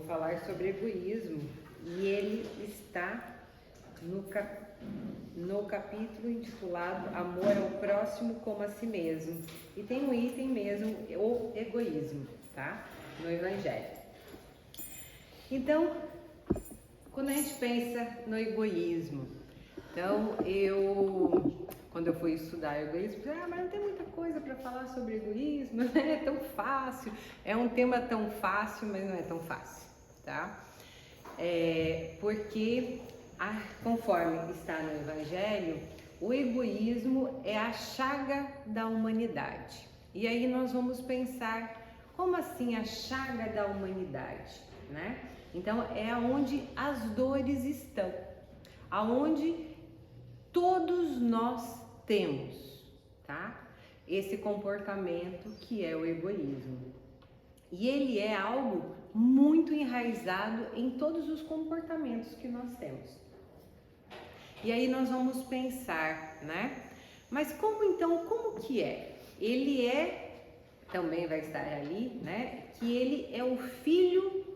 falar sobre egoísmo e ele está no capítulo intitulado Amor ao Próximo como a Si Mesmo. E tem um item mesmo, o egoísmo, tá? No Evangelho. Então, quando a gente pensa no egoísmo, então quando eu fui estudar egoísmo, falei, mas não tem muita coisa para falar sobre egoísmo, não é tão fácil, é um tema tão fácil, mas não é tão fácil, tá? Porque, conforme está no Evangelho, o egoísmo é a chaga da humanidade. E aí nós vamos pensar, como assim a chaga da humanidade, né? Então é aonde as dores estão, aonde todos nós temos, tá? Esse comportamento que é o egoísmo. E ele é algo muito enraizado em todos os comportamentos que nós temos. E aí nós vamos pensar, né? Mas como que é? Também vai estar ali, né? Que ele é o filho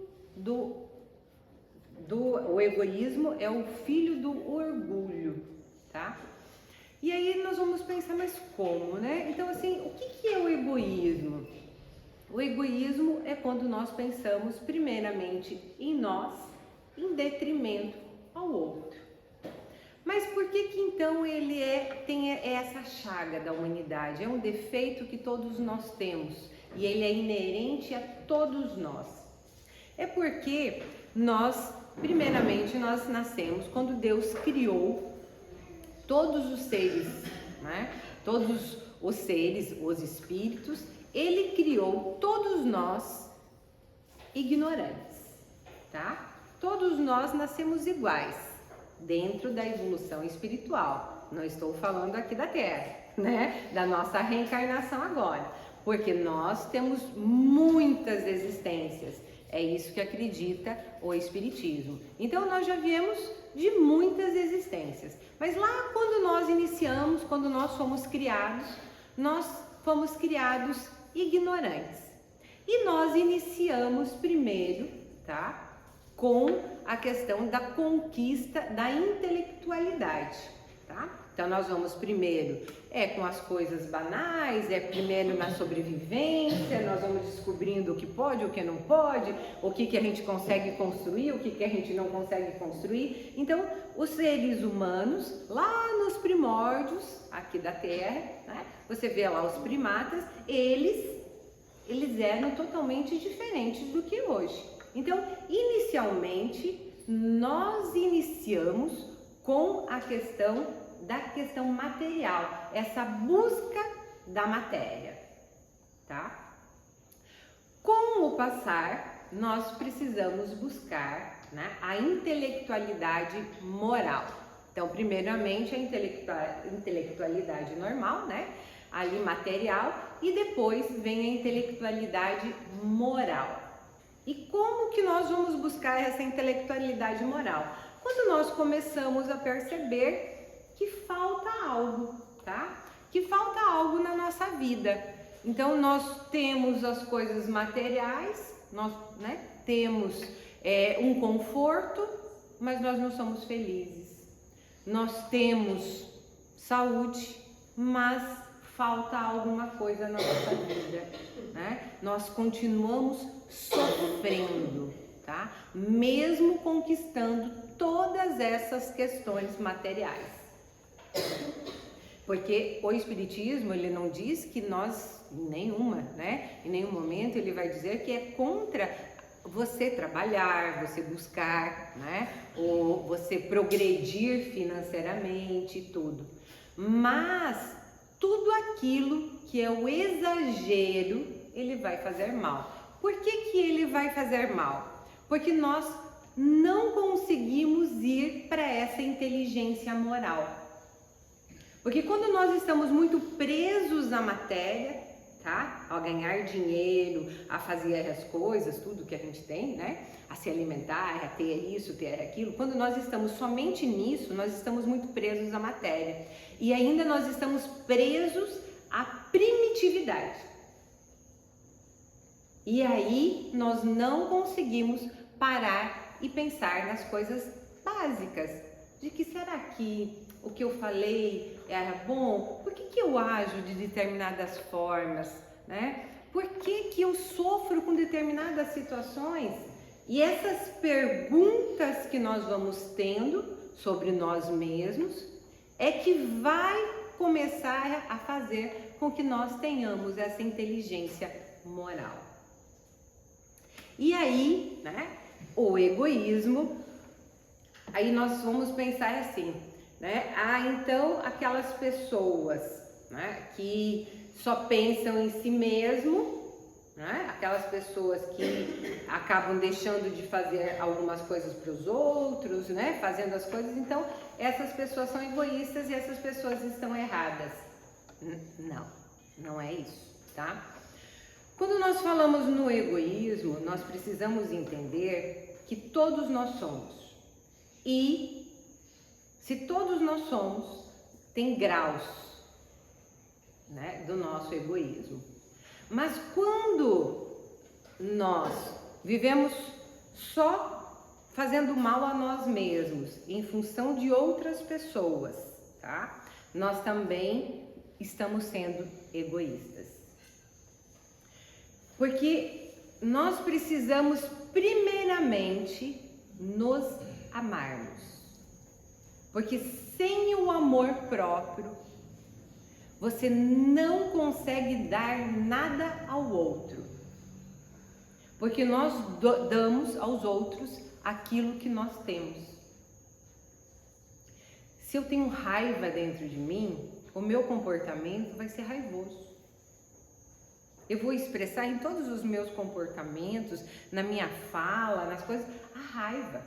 o egoísmo é o filho do orgulho, tá? E aí nós vamos pensar, mas como, né? Então assim, o que é o egoísmo? O egoísmo é quando nós pensamos primeiramente em nós, em detrimento ao outro. Mas por que então ele tem essa chaga da humanidade? É um defeito que todos nós temos e ele é inerente a todos nós. É porque primeiramente nós nascemos quando Deus criou todos os seres, né? Todos os seres, os espíritos, ele criou todos nós ignorantes, tá? Todos nós nascemos iguais dentro da evolução espiritual. Não estou falando aqui da Terra, né? Da nossa reencarnação agora, porque nós temos muitas existências. É isso que acredita o Espiritismo. Então nós já viemos de muitas existências. Mas lá quando nós iniciamos, quando nós fomos criados ignorantes. E nós iniciamos primeiro, tá? Com a questão da conquista da intelectualidade, tá? Então nós vamos primeiro com as coisas banais, primeiro na sobrevivência, nós vamos descobrindo o que pode, o que não pode, o que a gente consegue construir, o que a gente não consegue construir. Então, os seres humanos, lá nos primórdios aqui da Terra, né? Você vê lá os primatas, eles eram totalmente diferentes do que hoje. Então, inicialmente, nós iniciamos com a questão material, essa busca da matéria, tá? Com o passar, nós precisamos buscar, né, a intelectualidade moral. Então, primeiramente, a intelectualidade normal, né, ali material, e depois vem a intelectualidade moral. E como que nós vamos buscar essa intelectualidade moral? Quando nós começamos a perceber que falta algo, tá? Que falta algo na nossa vida. Então nós temos as coisas materiais, nós, né, temos um conforto, mas nós não somos felizes. Nós temos saúde, mas falta alguma coisa na nossa vida, né? Nós continuamos sofrendo, tá? Mesmo conquistando todas essas questões materiais. Porque o Espiritismo, ele não diz que nós, em nenhum momento ele vai dizer que é contra você trabalhar, você buscar, né? Ou você progredir financeiramente e tudo. Mas tudo aquilo que é o exagero, ele vai fazer mal. Por que ele vai fazer mal? Porque nós não conseguimos ir para essa inteligência moral. Porque quando nós estamos muito presos à matéria, tá? A ganhar dinheiro, a fazer as coisas, tudo que a gente tem, né? A se alimentar, a ter isso, ter aquilo. Quando nós estamos somente nisso, nós estamos muito presos à matéria. E ainda nós estamos presos à primitividade. E aí nós não conseguimos parar e pensar nas coisas básicas. De que será que o que eu falei era bom? Por que eu ajo de determinadas formas, né? Por que eu sofro com determinadas situações? E essas perguntas que nós vamos tendo sobre nós mesmos é que vai começar a fazer com que nós tenhamos essa inteligência moral. E aí, né, o egoísmo, aí nós vamos pensar assim, né? Então aquelas pessoas, né, que só pensam em si mesmo, né? Aquelas pessoas que acabam deixando de fazer algumas coisas para os outros, né? Fazendo as coisas, então essas pessoas são egoístas e essas pessoas estão erradas. Não, não é isso, tá? Quando nós falamos no egoísmo, nós precisamos entender que todos nós somos. E se todos nós somos, tem graus, né, do nosso egoísmo. Mas quando nós vivemos só fazendo mal a nós mesmos, em função de outras pessoas, tá? Nós também estamos sendo egoístas. Porque nós precisamos primeiramente nos amarmos. Porque sem o amor próprio, você não consegue dar nada ao outro. Porque nós damos aos outros aquilo que nós temos. Se eu tenho raiva dentro de mim, o meu comportamento vai ser raivoso. Eu vou expressar em todos os meus comportamentos, na minha fala, nas coisas, a raiva.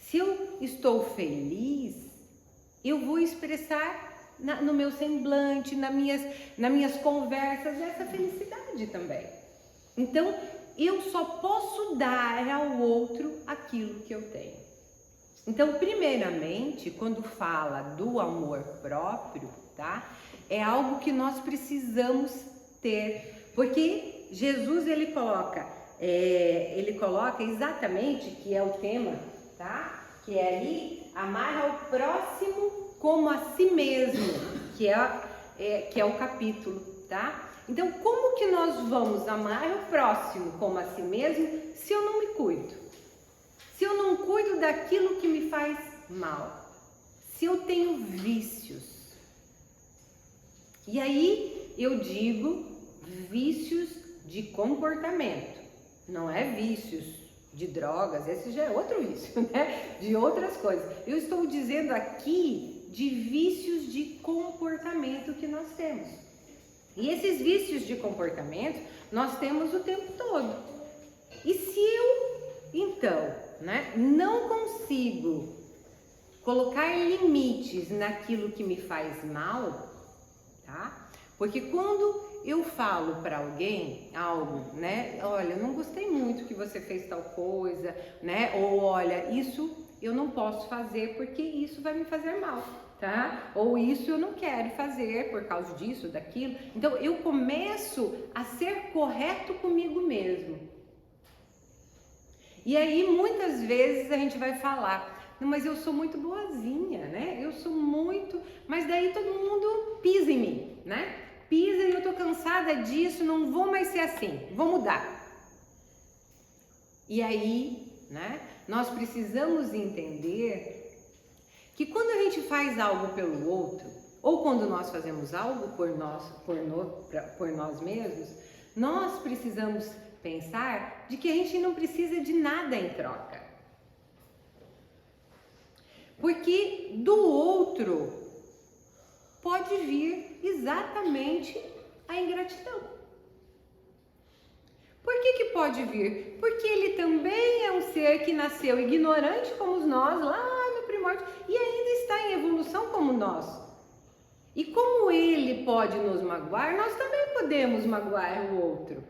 Se eu estou feliz, eu vou expressar no meu semblante, nas minhas conversas, essa felicidade também. Então, eu só posso dar ao outro aquilo que eu tenho. Então, primeiramente, quando fala do amor próprio, tá? É algo que nós precisamos ter, porque Jesus ele coloca exatamente, que é o tema, tá? Que é ali, amar ao próximo como a si mesmo, que é o capítulo, tá? Então, como que nós vamos amar o próximo como a si mesmo se eu não me cuido? Se eu não cuido daquilo que me faz mal? Se eu tenho vícios? E aí eu digo vícios de comportamento, não é vícios de drogas, esse já é outro vício, né? De outras coisas. Eu estou dizendo aqui de vícios de comportamento que nós temos. E esses vícios de comportamento nós temos o tempo todo. E se eu, então, né, não consigo colocar limites naquilo que me faz mal, tá? Porque quando eu falo para alguém algo, né? Olha, eu não gostei muito que você fez tal coisa, né? Ou olha, isso eu não posso fazer porque isso vai me fazer mal, tá? Ou isso eu não quero fazer por causa disso, daquilo. Então eu começo a ser correto comigo mesmo. E aí muitas vezes a gente vai falar, não, mas eu sou muito boazinha, né? Eu sou muito, mas daí todo mundo pisa em mim, né? Pisa e eu tô cansada disso, não vou mais ser assim, vou mudar. E aí, né, nós precisamos entender que quando a gente faz algo pelo outro, ou quando nós fazemos algo por nós mesmos, nós precisamos pensar de que a gente não precisa de nada em troca. Porque do outro pode vir exatamente a ingratidão. Por que pode vir? Porque ele também é um ser que nasceu ignorante como nós, lá no primórdio, e ainda está em evolução como nós. E como ele pode nos magoar, nós também podemos magoar o outro.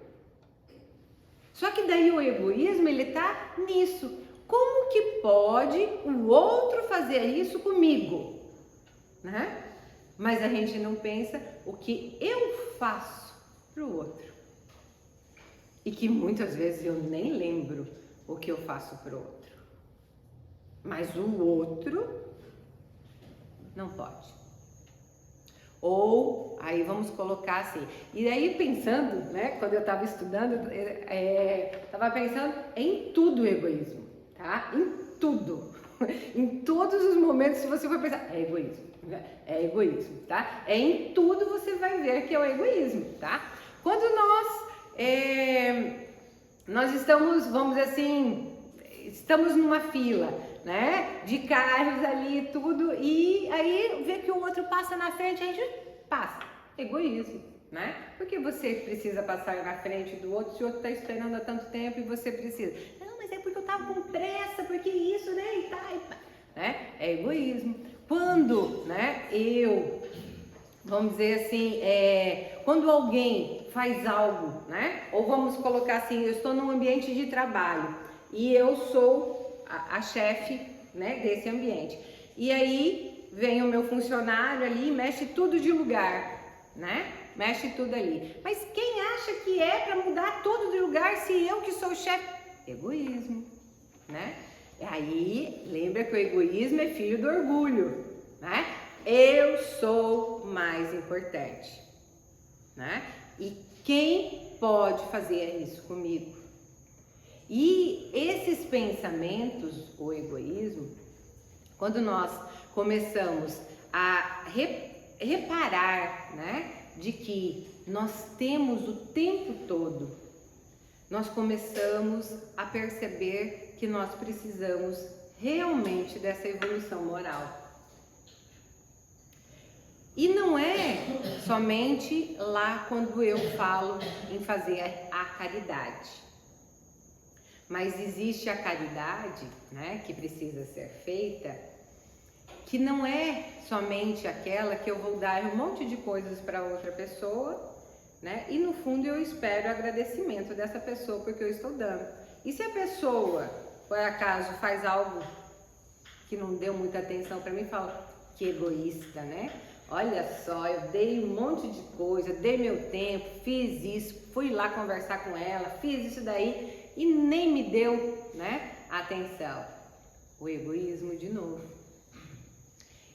Só que daí o egoísmo, ele está nisso. Como que pode o outro fazer isso comigo? Né? Mas a gente não pensa o que eu faço para o outro. E que muitas vezes eu nem lembro o que eu faço pro outro. Mas o outro não pode. Ou, aí vamos colocar assim, e aí pensando, né, quando eu estava estudando, estava pensando em tudo o egoísmo, tá? Em tudo. Em todos os momentos, se você for pensar, é egoísmo, tá? Em tudo você vai ver que é o egoísmo, tá? Quando nós estamos, vamos dizer assim, estamos numa fila, né, de carros ali e tudo, e aí vê que o outro passa na frente, a gente passa. Egoísmo, né? Porque você precisa passar na frente do outro, se o outro está esperando há tanto tempo e você precisa. Não, mas é porque eu tava com pressa, porque isso, né, e tá, né? É egoísmo. Quando, né, vamos dizer assim, quando alguém faz algo, né, ou vamos colocar assim, eu estou num ambiente de trabalho e eu sou a chefe, né, desse ambiente. E aí vem o meu funcionário ali e mexe tudo de lugar, né? Mexe tudo ali. Mas quem acha que é para mudar tudo de lugar se eu que sou o chefe? Egoísmo, né? E aí, lembra que o egoísmo é filho do orgulho, né? Eu sou mais importante, né? E quem pode fazer isso comigo? E esses pensamentos, o egoísmo, quando nós começamos a reparar, né, de que nós temos o tempo todo, nós começamos a perceber que nós precisamos realmente dessa evolução moral. E não é somente lá quando eu falo em fazer a caridade. Mas existe a caridade, né, que precisa ser feita, que não é somente aquela que eu vou dar um monte de coisas para outra pessoa, né, e no fundo eu espero agradecimento dessa pessoa porque eu estou dando. E se a pessoa, por acaso, faz algo que não deu muita atenção para mim, fala, que egoísta, né? Olha só, eu dei um monte de coisa, dei meu tempo, fiz isso, fui lá conversar com ela, fiz isso daí e nem me deu, né, atenção. O egoísmo de novo.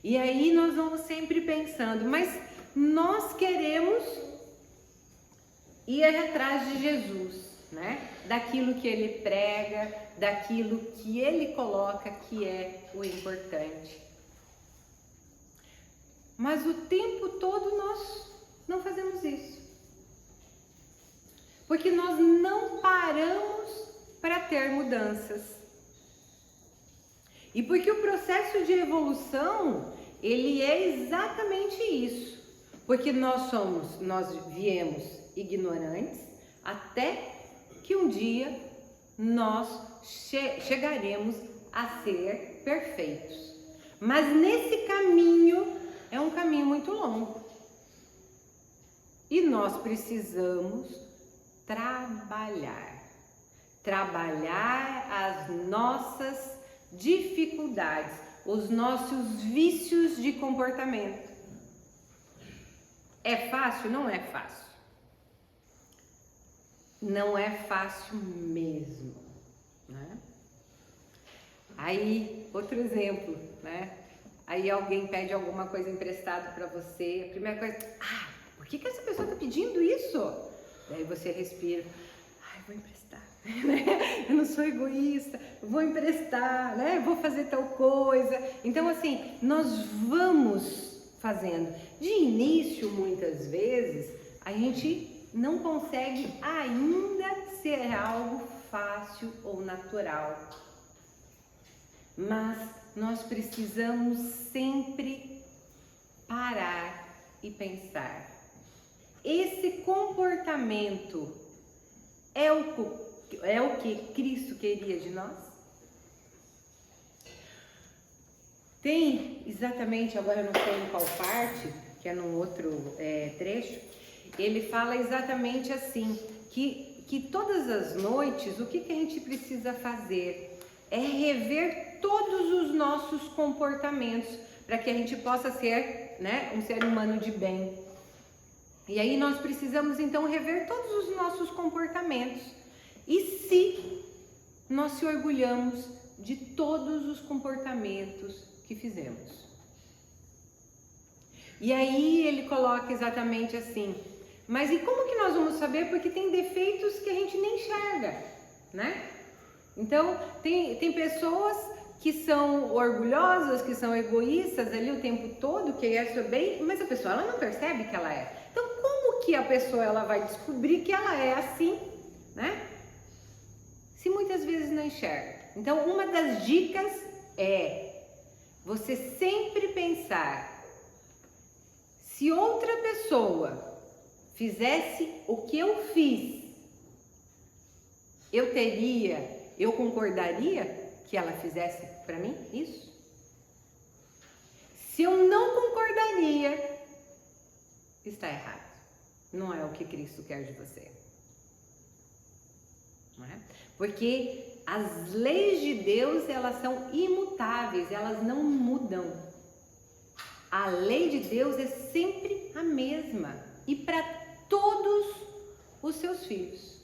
E aí nós vamos sempre pensando, mas nós queremos ir atrás de Jesus, né? Daquilo que ele prega, daquilo que ele coloca que é o importante. Mas o tempo todo nós não fazemos isso. Porque nós não paramos para ter mudanças. E porque o processo de evolução, ele é exatamente isso. Porque nós viemos ignorantes até que um dia nós chegaremos a ser perfeitos. Mas nesse caminho é um caminho muito longo. E nós precisamos trabalhar as nossas dificuldades, os nossos vícios de comportamento. É fácil? Não é fácil. Não é fácil mesmo, né? Aí, outro exemplo, né? Aí alguém pede alguma coisa emprestada para você, a primeira coisa, por que essa pessoa tá pedindo isso? Daí você respira, vou emprestar, eu não sou egoísta, vou emprestar, né? Vou fazer tal coisa. Então assim, nós vamos fazendo. De início, muitas vezes, a gente não consegue ainda ser algo fácil ou natural. Mas nós precisamos sempre parar e pensar. Esse comportamento é o que Cristo queria de nós? Tem exatamente, agora eu não sei em qual parte, que é num outro trecho, ele fala exatamente assim, que todas as noites, o que a gente precisa fazer? É rever todos os nossos comportamentos, para que a gente possa ser, né, um ser humano de bem. E aí nós precisamos então rever todos os nossos comportamentos. E se nós se orgulhamos de todos os comportamentos que fizemos. E aí ele coloca exatamente assim, mas e como que nós vamos saber? Porque tem defeitos que a gente nem enxerga, né? Então, tem pessoas que são orgulhosas, que são egoístas ali o tempo todo, que é seu bem, mas a pessoa ela não percebe que ela é. Então, como que a pessoa ela vai descobrir que ela é assim, né? Se muitas vezes não enxerga. Então, uma das dicas é você sempre pensar, se outra pessoa fizesse o que eu fiz, eu concordaria que ela fizesse para mim isso? Se eu não concordaria, está errado. Não é o que Cristo quer de você. Não é? Porque as leis de Deus, elas são imutáveis, elas não mudam. A lei de Deus é sempre a mesma e para todos os seus filhos.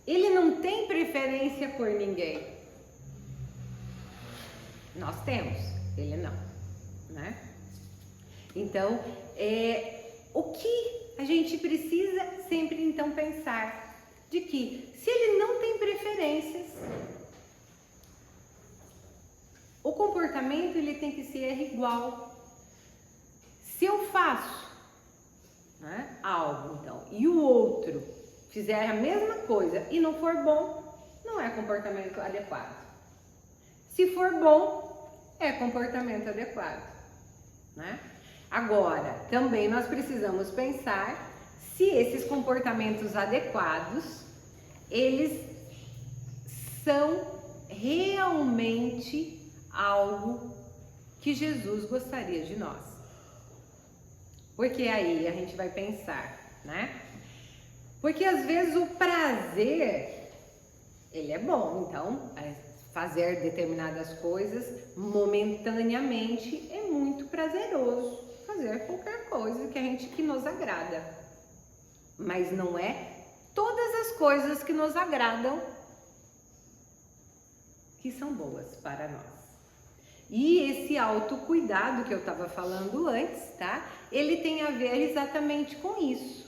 Ele não tem preferência por ninguém. Nós temos, ele não, né? Então, o que a gente precisa sempre então pensar? De que se ele não tem preferências, o comportamento ele tem que ser igual. Se eu faço, né, algo então e o outro fizer a mesma coisa e não for bom, não é comportamento adequado. Se for bom, é comportamento adequado, né? Agora, também nós precisamos pensar se esses comportamentos adequados, eles são realmente algo que Jesus gostaria de nós. Porque aí a gente vai pensar, né? Porque às vezes o prazer, ele é bom, então fazer determinadas coisas momentaneamente é muito prazeroso. Fazer qualquer coisa que nos agrada. Mas não é todas as coisas que nos agradam que são boas para nós. E esse autocuidado que eu estava falando antes, tá? Ele tem a ver exatamente com isso.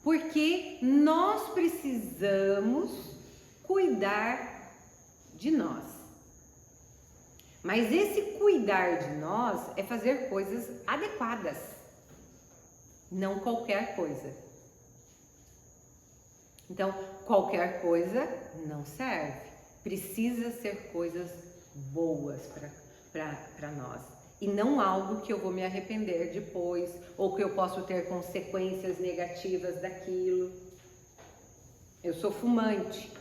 Porque nós precisamos cuidar de nós. Mas esse cuidar de nós é fazer coisas adequadas, não qualquer coisa. Então, qualquer coisa não serve. Precisa ser coisas boas para nós. E não algo que eu vou me arrepender depois, ou que eu posso ter consequências negativas daquilo. Eu sou fumante,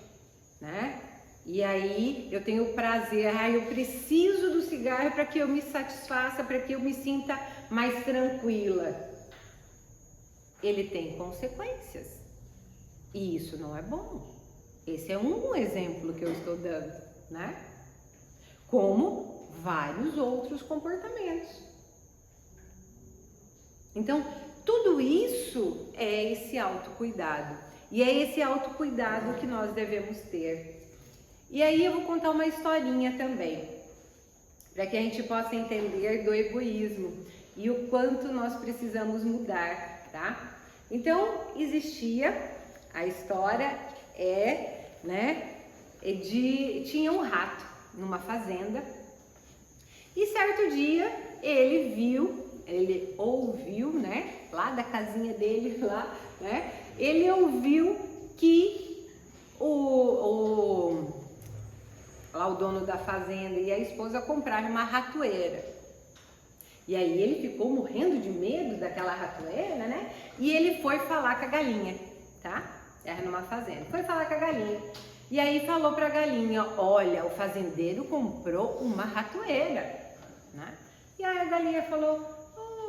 né? E aí eu tenho prazer, eu preciso do cigarro para que eu me satisfaça, para que eu me sinta mais tranquila. Ele tem consequências e isso não é bom. Esse é um exemplo que eu estou dando, né? Como vários outros comportamentos. Então, tudo isso é esse autocuidado. E é esse autocuidado que nós devemos ter. E aí eu vou contar uma historinha também, para que a gente possa entender do egoísmo e o quanto nós precisamos mudar, tá? Então, existia, a história tinha um rato numa fazenda e certo dia ele ouviu, né, lá da casinha dele, lá, né, ele ouviu que lá o dono da fazenda e a esposa compraram uma ratoeira. E aí ele ficou morrendo de medo daquela ratoeira, né? E ele foi falar com a galinha, tá? Era numa fazenda. Foi falar com a galinha. E aí falou pra galinha, olha, o fazendeiro comprou uma ratoeira, né? E aí a galinha falou,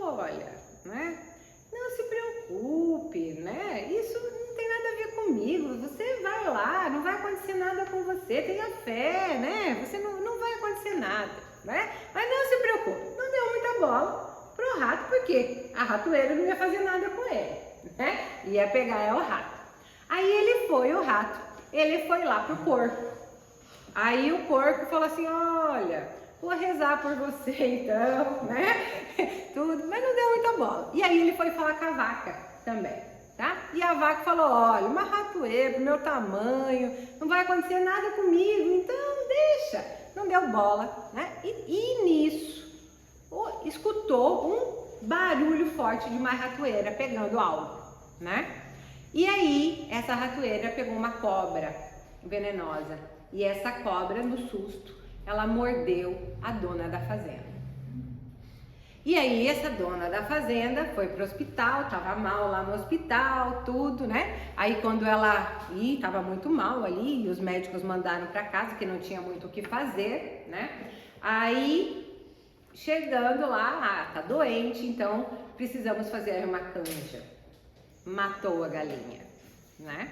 olha, né? Não se preocupe, né? Isso não tem nada a ver comigo. Você vai lá, não vai acontecer nada com você. Tenha fé, né? Você não vai acontecer nada, né? Mas não se preocupe. Não deu muita bola pro rato, porque a ratoeira não ia fazer nada com ele, né? Ia pegar o rato. Aí ele foi, o rato, ele foi lá pro porco. Aí o porco falou assim, olha, vou rezar por você então, né? Tudo, mas não deu muita bola. E aí ele foi falar com a vaca também, tá? E a vaca falou, olha, uma ratoeira pro meu tamanho, não vai acontecer nada comigo, então deixa. Não deu bola, né? E nisso, escutou um barulho forte de uma ratoeira pegando algo, né? E aí, essa ratoeira pegou uma cobra venenosa. E essa cobra, no susto, ela mordeu a dona da fazenda. E aí, essa dona da fazenda foi pro hospital, tava mal lá no hospital, tudo, né? Aí, quando ela tava muito mal ali, e os médicos mandaram para casa, que não tinha muito o que fazer, né? Aí, chegando lá, tá doente, então precisamos fazer uma canja. Matou a galinha, né?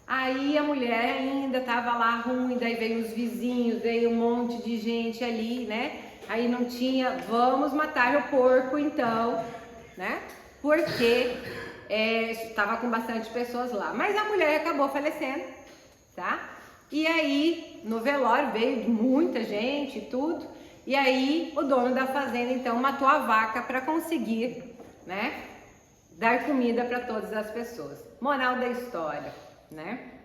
Aí a mulher ainda tava lá ruim, daí veio os vizinhos, veio um monte de gente ali, né? Aí não tinha, vamos matar o porco então, né? Porque estava com bastante pessoas lá. Mas a mulher acabou falecendo, tá? E aí no velório veio muita gente e tudo. E aí o dono da fazenda então matou a vaca para conseguir, né? Dar comida para todas as pessoas. Moral da história, né?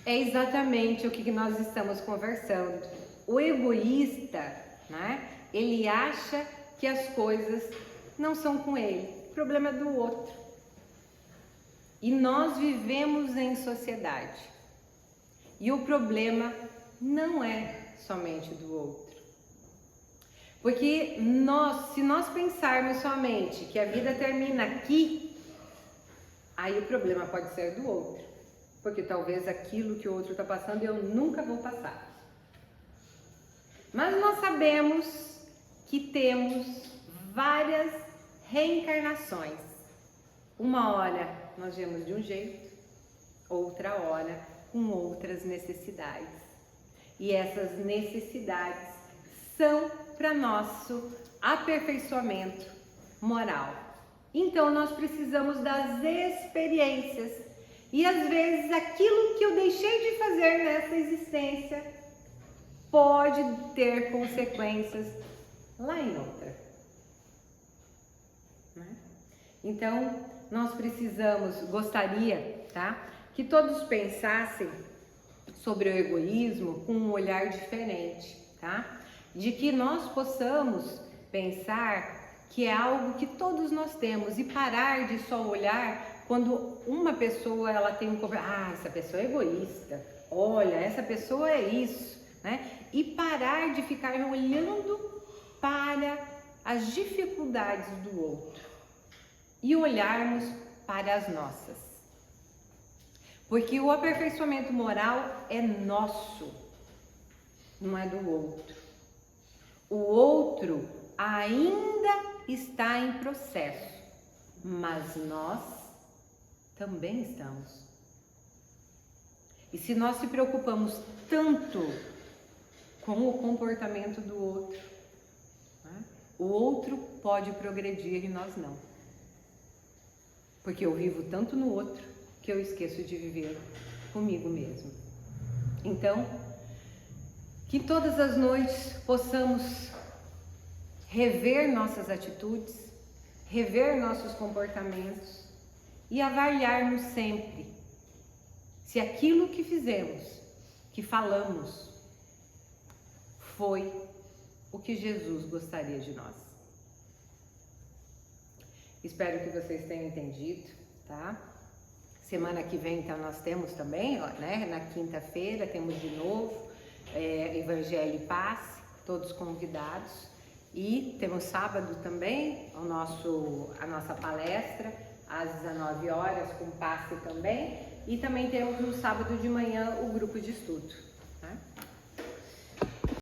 É exatamente o que nós estamos conversando. O egoísta, né? Ele acha que as coisas não são com ele. O problema é do outro. E nós vivemos em sociedade. E o problema não é somente do outro. Porque se nós pensarmos somente que a vida termina aqui, aí o problema pode ser do outro. Porque talvez aquilo que o outro está passando eu nunca vou passar. Mas nós sabemos que temos várias reencarnações. Uma hora nós vemos de um jeito, outra hora com outras necessidades. E essas necessidades são para nosso aperfeiçoamento moral. Então nós precisamos das experiências. E às vezes aquilo que eu deixei de fazer nessa existência pode ter consequências lá em outra. Né? Então nós gostaria, tá? Que todos pensassem sobre o egoísmo com um olhar diferente, tá? De que nós possamos pensar que é algo que todos nós temos e parar de só olhar quando uma pessoa ela tem essa pessoa é egoísta, olha, essa pessoa é isso, né? E parar de ficar olhando para as dificuldades do outro e olharmos para as nossas. Porque o aperfeiçoamento moral é nosso, não é do outro. O outro ainda está em processo, mas nós também estamos. E se nós se preocupamos tanto com o comportamento do outro, né? O outro pode progredir e nós não. Porque eu vivo tanto no outro que eu esqueço de viver comigo mesmo. Então, que todas as noites possamos rever nossas atitudes, rever nossos comportamentos e avaliarmos sempre se aquilo que fizemos, que falamos, foi o que Jesus gostaria de nós. Espero que vocês tenham entendido, tá? Semana que vem, então, nós temos também, né? Na quinta-feira, temos de novo Evangelho e Paz, todos convidados. E temos sábado também a nossa palestra, às 19 horas, com passe também. E também temos no sábado de manhã o grupo de estudo.